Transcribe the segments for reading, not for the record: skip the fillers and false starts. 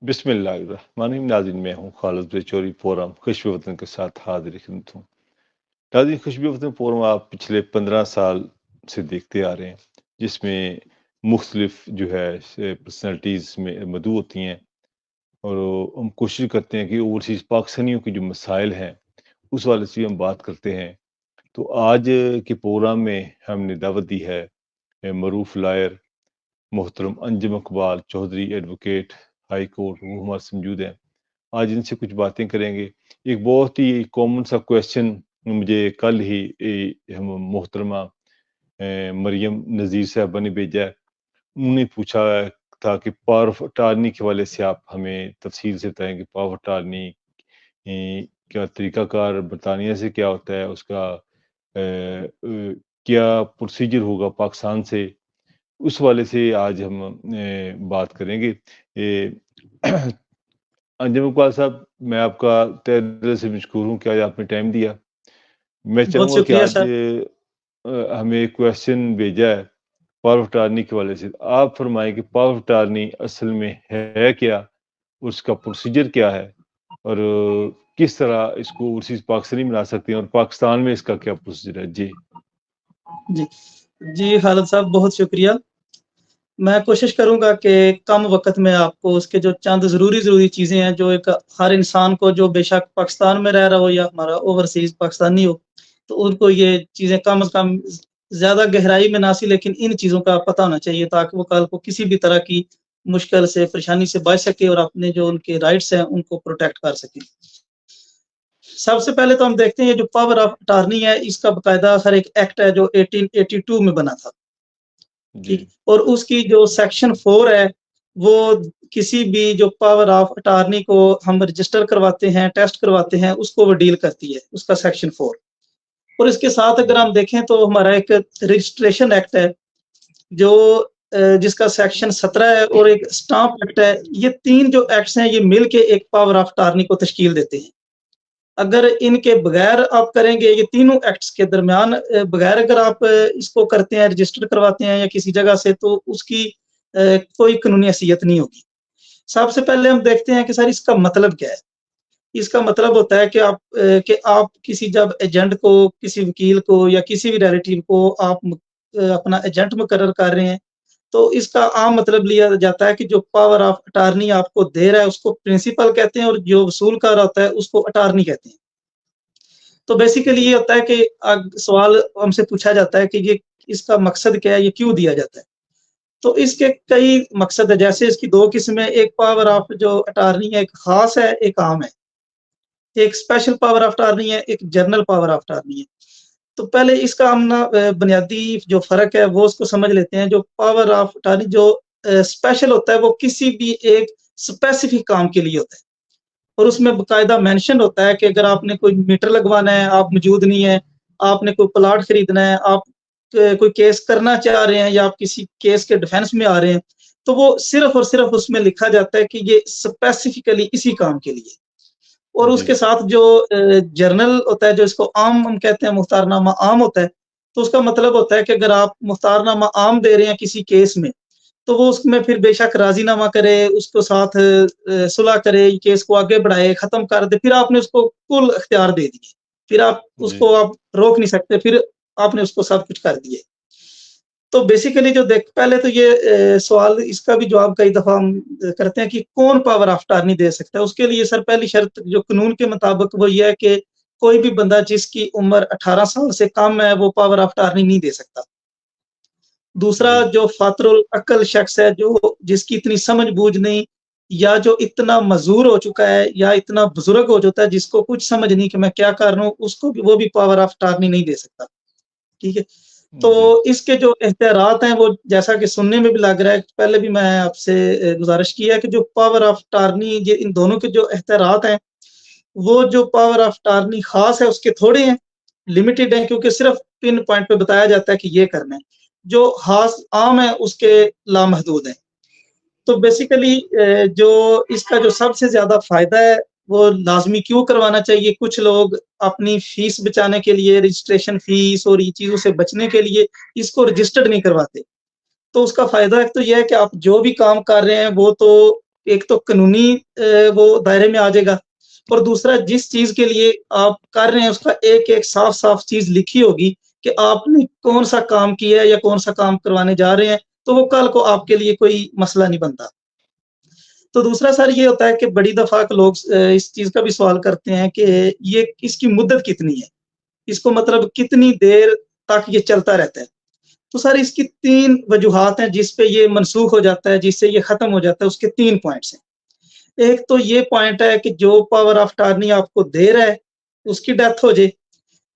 बिस्मिल्लाहिर्रहमानिर्रहीम। नाज़रीन, मैं हूँ खालिद बेचौरी। फोरम खुशबे वतन के साथ हाजिर खिदमत हूँ। नाज़रीन, खुशबे वतन फोरम आप पिछले 15 साल से देखते आ रहे हैं, जिसमें मुख्तलिफ जो है पर्सनैलिटीज़ में मदऊ होती हैं और हम कोशिश करते हैं कि ओवरसीज़ पाकिस्तानियों के जो मसाइल हैं, उस वाले से भी हम बात करते हैं। तो आज के प्रोग्राम में हमने दावत दी है मरूफ लॉयर मोहतरम Anjum Iqbal Chaudhary advocate high court, वो हमारे से मौजूद हैं। आज इनसे कुछ बातें करेंगे। एक बहुत ही कॉमन सा क्वेश्चन मुझे कल ही हम मोहतरमा मरियम नज़ीर साहबा ने भेजा है। उन्होंने पूछा था कि पावर ऑफ अटार्नी के हवाले से आप हमें तफसील से बताएं कि पावर ऑफ अटार्नी का तरीकाकार बरतानिया से क्या होता है, उसका क्या प्रोसीजर होगा पाकिस्तान से, उस वाले से आज हम बात करेंगे। अंजुम इकबाल साहब, मैं आपका तहे दिल से मशकूर हूँ कि आज आपने टाइम दिया। मैं बहुत चाहूँगा कि शुक्रिया आज सर। हमें एक क्वेश्चन भेजा है पावर ऑफ अटार्नी के वाले से। आप फरमाएं कि पावर ऑफ अटार्नी असल में है क्या, उसका प्रोसीजर क्या है और किस तरह इसको ओवरसीज पाकिस्तानी बना सकते हैं और पाकिस्तान में इसका क्या प्रोसीजर है। जी जी जी खालिद साहब, बहुत शुक्रिया। मैं कोशिश करूंगा कि कम वक्त में आपको उसके जो चंद ज़रूरी चीज़ें हैं, जो एक हर इंसान को, जो बेशक पाकिस्तान में रह रहा हो या हमारा ओवरसीज़ पाकिस्तानी हो, तो उनको ये चीज़ें कम से कम ज़्यादा गहराई में ना सी, लेकिन इन चीज़ों का पता होना चाहिए, ताकि वो कल को किसी भी तरह की मुश्किल से, परेशानी से बच सके और अपने जो उनके राइट्स हैं, उनको प्रोटेक्ट कर सके। सबसे पहले तो हम देखते हैं, ये जो पावर ऑफ अटार्नी है, इसका बाकायदा सर एक एक्ट है जो 1882 में बना था। जी ठीक। और उसकी जो सेक्शन 4 है, वो किसी भी जो पावर ऑफ अटार्नी को हम रजिस्टर करवाते हैं, टेस्ट करवाते हैं, उसको वो डील करती है, उसका सेक्शन 4। और इसके साथ अगर जी हम देखें तो हमारा एक रजिस्ट्रेशन एक्ट है, जो जिसका सेक्शन 17 है, और एक स्टाम्प एक्ट है। ये 3 जो एक्ट्स हैं, ये मिलके एक पावर ऑफ अटार्नी को तश्कील देते हैं। अगर इनके बगैर आप करेंगे, ये तीनों एक्ट्स के दरमियान बगैर अगर आप इसको करते हैं, रजिस्टर करवाते हैं या किसी जगह से, तो उसकी कोई कानूनी हैसियत नहीं होगी। सबसे पहले हम देखते हैं कि सर इसका मतलब क्या है। इसका मतलब होता है कि आप किसी जब एजेंट को, किसी वकील को या किसी भी रिलेटिव को आप अपना एजेंट मुकर्रर कर रहे हैं, तो इसका आम मतलब लिया जाता है कि जो पावर ऑफ अटार्नी आपको दे रहा है, उसको प्रिंसिपल कहते हैं, और जो वसूल कर रहा होता है, उसको अटार्नी कहते हैं। तो बेसिकली ये होता है कि सवाल हमसे पूछा जाता है कि ये इसका मकसद क्या है, ये क्यों दिया जाता है। तो इसके कई मकसद है, जैसे इसकी 2 किस्में, एक पावर ऑफ जो अटार्नी है, एक खास है, एक आम है। एक स्पेशल पावर ऑफ अटार्नी है, एक जनरल पावर ऑफ अटार्नी है। तो पहले इसका हम ना बुनियादी जो फ़र्क है, वो उसको समझ लेते हैं। जो पावर ऑफ अटार्नी जो स्पेशल होता है, वो किसी भी एक स्पेसिफिक काम के लिए होता है, और उसमें बाकायदा मेंशन होता है कि अगर आपने कोई मीटर लगवाना है, आप मौजूद नहीं है, आपने कोई प्लॉट खरीदना है, आप कोई केस करना चाह रहे हैं, या आप किसी केस के डिफेंस में आ रहे हैं, तो वो सिर्फ और सिर्फ उसमें लिखा जाता है कि ये स्पेसिफिकली इसी काम के लिए। और जी उसके साथ जो जर्नल होता है, जो इसको आम हम कहते हैं, मुख्तारनामा आम होता है, तो उसका मतलब होता है कि अगर आप मुख्तारनामा आम दे रहे हैं किसी केस में, तो वो उसमें फिर बेशक राजीनामा करे, उसको साथ सुलह करे, केस को आगे बढ़ाए, खत्म कर दे, फिर आपने उसको कुल इख्तियार दे दिए, फिर आप जी उसको आप रोक नहीं सकते, फिर आपने उसको सब कुछ कर दिए। तो बेसिकली जो देख पहले तो ये सवाल, इसका भी जवाब कई दफा हम करते हैं कि कौन पावर ऑफ अटार्नी दे सकता है। उसके लिए सर पहली शर्त जो कानून के मुताबिक वो ये है कि कोई भी बंदा जिसकी उम्र 18 साल से कम है, वो पावर ऑफ अटार्नी नहीं दे सकता। दूसरा, जी जो फातरुल अक्ल शख्स है, जो जिसकी इतनी समझ बूझ नहीं, या जो इतना मजूर हो चुका है, या इतना बुजुर्ग हो चुका है, जिसको कुछ समझ नहीं कि मैं क्या कर रहा हूँ, उसको भी वो भी पावर ऑफ अटार्नी नहीं दे सकता। ठीक है। तो जी इसके जो एहतियात हैं, वो जैसा कि सुनने में भी लग रहा है, पहले भी मैं आपसे गुजारिश की है कि जो पावर ऑफ अटार्नी, ये इन दोनों के जो एहतियात हैं, वो जो पावर ऑफ अटार्नी खास है, उसके थोड़े हैं, लिमिटेड हैं, क्योंकि सिर्फ पिन पॉइंट पे बताया जाता है कि ये करना है। जो खास आम है, उसके लामहदूद हैं। तो बेसिकली जो इसका जो सबसे ज़्यादा फ़ायदा है, वो लाज़मी क्यों करवाना चाहिए? कुछ लोग अपनी फ़ीस बचाने के लिए, रजिस्ट्रेशन फ़ीस और ये चीज़ों से बचने के लिए इसको रजिस्टर्ड नहीं करवाते। तो उसका फ़ायदा एक तो ये है कि आप जो भी काम कर रहे हैं, वो तो एक तो कानूनी वो दायरे में आ जाएगा, और दूसरा जिस चीज़ के लिए आप कर रहे हैं उसका एक-एक साफ-साफ चीज़ लिखी होगी कि आपने कौन-सा काम किया है या कौन-सा काम करवाने जा रहे हैं, तो वो कल को आपके लिए कोई मसला नहीं बनता। तो दूसरा सर ये होता है कि बड़ी दफ़ा के लोग इस चीज़ का भी सवाल करते हैं कि ये इसकी मुद्दत कितनी है? इसको मतलब कितनी देर तक ये चलता रहता है? तो सर इसकी 3 वजूहात हैं जिस पे ये मनसूख हो जाता है, जिससे ये खत्म हो जाता है, उसके 3 पॉइंट्स हैं। एक तो ये पॉइंट है कि जो पावर ऑफ अटॉर्नी आपको दे रहा है, उसकी डेथ हो जाए,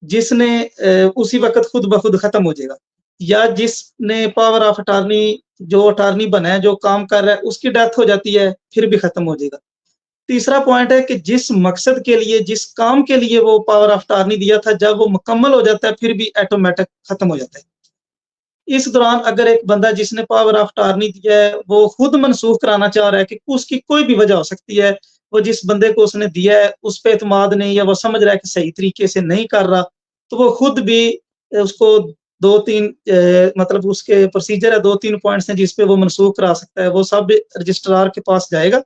जिसने उसी वक़्त खुद ब खुद खत्म हो जाएगा, या जिसने पावर ऑफ अटॉर्नी जो अटॉर्नी बना है, जो काम कर रहा है, उसकी डेथ हो जाती है, फिर भी खत्म हो जाएगा। तीसरा पॉइंट है कि जिस मकसद के लिए, जिस काम के लिए वो पावर ऑफ अटॉर्नी दिया था, जब वो मुकम्मल हो जाता है, फिर भी ऑटोमैटिक खत्म हो जाता है। इस दौरान अगर एक बंदा जिसने पावर ऑफ अटॉर्नी दिया है, वो खुद मनसूख कराना चाह रहा है कि उसकी कोई भी वजह हो सकती है, वो जिस बंदे को उसने दिया है, उस पे एतमाद नहीं, या वो समझ रहा है कि सही तरीके से नहीं कर रहा, तो वो खुद भी उसको 2-3 मतलब उसके प्रोसीजर है, 2-3 पॉइंट्स हैं जिस पे वो मनसूख करा सकता है। वो सब रजिस्ट्रार के पास जाएगा,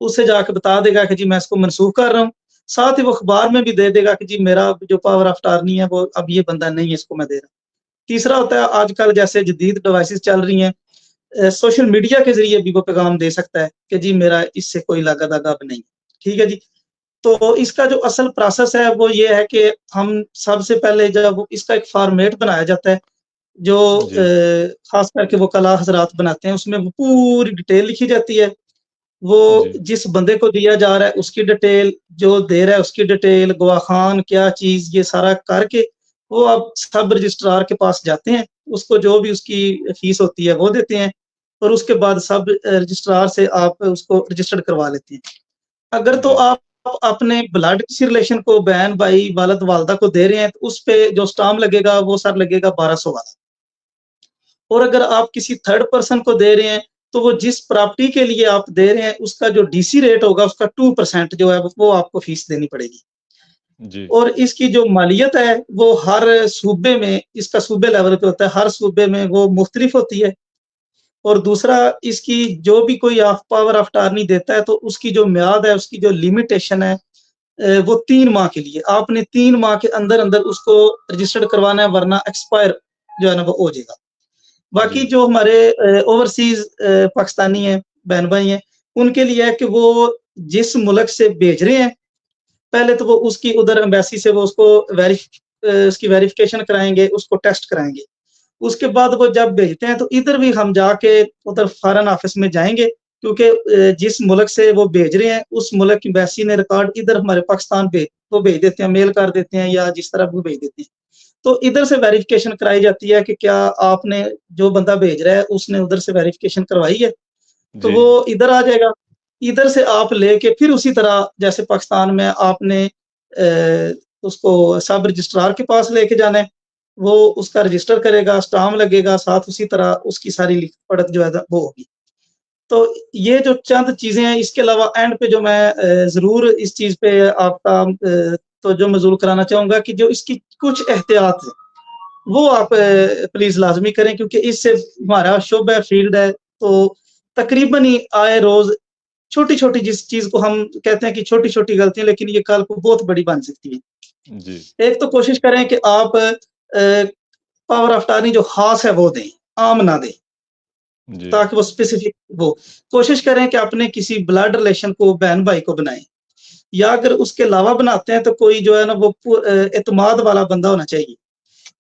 उससे जाके बता देगा कि जी मैं इसको मनसूख कर रहा हूँ। साथ ही वो अखबार में भी दे देगा कि जी मेरा जो पावर ऑफ अटॉर्नी है, वो अब ये बंदा नहीं है, इसको मैं दे रहा हूँ। तीसरा होता है आजकल जैसे जदीद डिवाइसेस चल रही हैं, सोशल मीडिया के ज़रिए भी वो पैगाम दे सकता है कि जी मेरा इससे कोई लागा-दागा अब नहीं। ठीक है जी? तो इसका जो असल प्रोसेस है वो ये है कि हम सबसे पहले जब इसका एक फ़ॉर्मेट बनाया जाता है, जो जी, ख़ास करके वकला हज़रात बनाते हैं, उसमें वो पूरी डिटेल लिखी जाती है। वो जी, जिस बंदे को दिया जा रहा है उसकी डिटेल, जो दे रहा है उसकी डिटेल, गवाखान क्या चीज़, ये सारा करके वो अब सब रजिस्ट्रार के पास जाते हैं। उसको जो भी उसकी फीस होती है वो देते हैं, और उसके बाद सब रजिस्ट्रार से आप उसको रजिस्टर्ड करवा लेते हैं। अगर तो जी, आप अपने ब्लड किसी रिलेशन को, बहन, भाई, वालिद-वालिदा को दे रहे हैं, तो उस पे जो स्टाम्प लगेगा वो सर लगेगा 1200 वाला। और अगर आप किसी थर्ड पर्सन को दे रहे हैं, तो वो जिस प्रॉपर्टी के लिए आप दे रहे हैं, उसका जो डीसी रेट होगा, उसका 2% जो है, वो आपको फीस देनी पड़ेगी। जी, और इसकी जो मालियत है, वो हर सूबे में, इसका सूबे लेवल पे होता है, हर सूबे में वो मुख्तलिफ होती है। और दूसरा, इसकी जो भी कोई ऑफ पावर ऑफ अटॉर्नी देता है, तो उसकी जो मियाद है, उसकी जो लिमिटेशन है, वो 3 माह के लिए। आपने 3 माह के अंदर-अंदर उसको रजिस्टर्ड करवाना है, वरना एक्सपायर जो है ना, वो हो जाएगा। बाकी जी, जो हमारे ओवरसीज़ पाकिस्तानी हैं, बहन-भाई हैं, उनके लिए है कि वो जिस मुल्क से भेज रहे हैं, पहले तो वो उसकी उधर एम्बेसी से वो उसको उसकी वेरिफ़िकेशन कराएँगे, उसको टेस्ट कराएँगे। उसके बाद वो जब भेजते हैं, तो इधर भी हम जाके उधर फ़ॉरेन ऑफ़िस में जाएँगे, क्योंकि जिस मुल्क से वो भेज रहे हैं, उस मुल्क की एम्बेसी ने रिकॉर्ड इधर हमारे पाकिस्तान वो भेज देते हैं, मेल कर देते हैं, या जिस तरह वो भेज देते हैं। तो इधर से वेरिफ़िकेशन कराई जाती है कि क्या आपने, जो बंदा भेज रहा है, उसने उधर से वेरिफ़िकेशन करवाई है, तो जी, वो इधर आ जाएगा। इधर से आप लेके फिर उसी तरह जैसे पाकिस्तान में आपने उसको सब रजिस्ट्रार के पास लेके जाना है, वो उसका रजिस्टर करेगा, स्टाम्प लगेगा, साथ उसी तरह उसकी सारी लिख-पढ़त जो है ना वो होगी। तो ये जो चंद चीज़ें हैं, इसके अलावा एंड पे जो मैं ज़रूर इस चीज़ पे आपका तवज्जो मबज़ूल कराना चाहूँगा कि जो इसकी कुछ एहतियात है, वो आप प्लीज़ लाज़मी करें, क्योंकि इससे हमारा शोबा फ़ील्ड है, तो तकरीबन ही आए रोज़ छोटी-छोटी जिस चीज़ को हम कहते हैं कि छोटी-छोटी गलतियाँ, लेकिन ये कल को बहुत बड़ी बन सकती है। जी, एक तो कोशिश करें कि आप पावर ऑफ अटॉर्नी जो ख़ास है वो दें, आम ना दें, जी, ताकि वो स्पेसिफ़िक हो। कोशिश करें कि अपने किसी ब्लड रिलेशन को, बहन-भाई को बनाएँ, या अगर उसके अलावा बनाते हैं, तो कोई जो है ना वो एतमाद वाला बंदा होना चाहिए।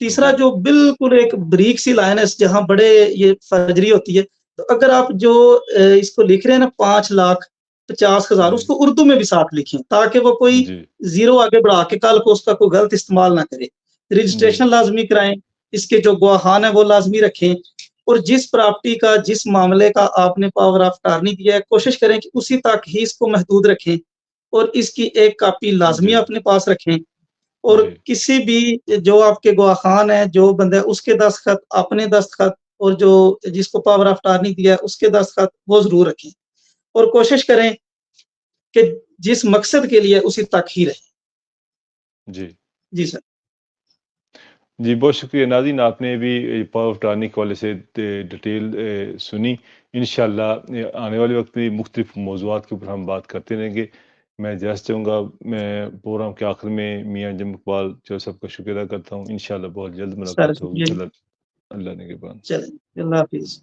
तीसरा, जी, जो बिल्कुल एक बारीक सी लाइन है, जहाँ बड़े ये फर्जरी होती है, तो अगर आप जो इसको लिख रहे हैं ना 5,50,000, जी, उसको उर्दू में भी साथ लिखें, ताकि वो कोई जी, ज़ीरो आगे बढ़ा के कल को उसका कोई गलत इस्तेमाल ना करे। जी, रजिस्ट्रेशन लाज़मी कराएँ, इसके जो गवाहान है वो लाज़मी रखें, और जिस प्रॉपर्टी का, जिस मामले का आपने पावर ऑफ अटॉर्नी दिया है, कोशिश करें कि उसी तक ही इसको महदूद रखें, और इसकी एक कॉपी लाज़मी जी, अपने पास रखें। और जी, किसी भी जो आपके गवाखान है, जो बंदा है, उसके दस्तखत, अपने दस्तखत, और जो जिसको पावर ऑफ अटॉर्नी दिया है, उसके दस्तखत वो ज़रूर रखें, और कोशिश करें कि जिस मकसद के लिए उसी तक ही रहें। जी। जी सर। जी, बहुत शुक्रिया नाज़रीन, आपने भी पावर ऑफ अटॉर्नी के हवाले से डिटेल सुनी। इंशाअल्लाह आने वाले वक्त में मुख्तलिफ मौज़ूआत के ऊपर हम बात करते रहेंगे। मैं इजाज़त चाहूँगा, मैं प्रोग्राम के आखिर में मियाँ अंजुम इकबाल चौधरी साहब का शुक्रिया अदा करता हूँ। इंशाअल्लाह बहुत जल्द सारा मुलाकात होगी। शुक्रिया जी। अल्लाह अल्लाह ने के बाद। चलें, अल्लाह हाफ़िज़।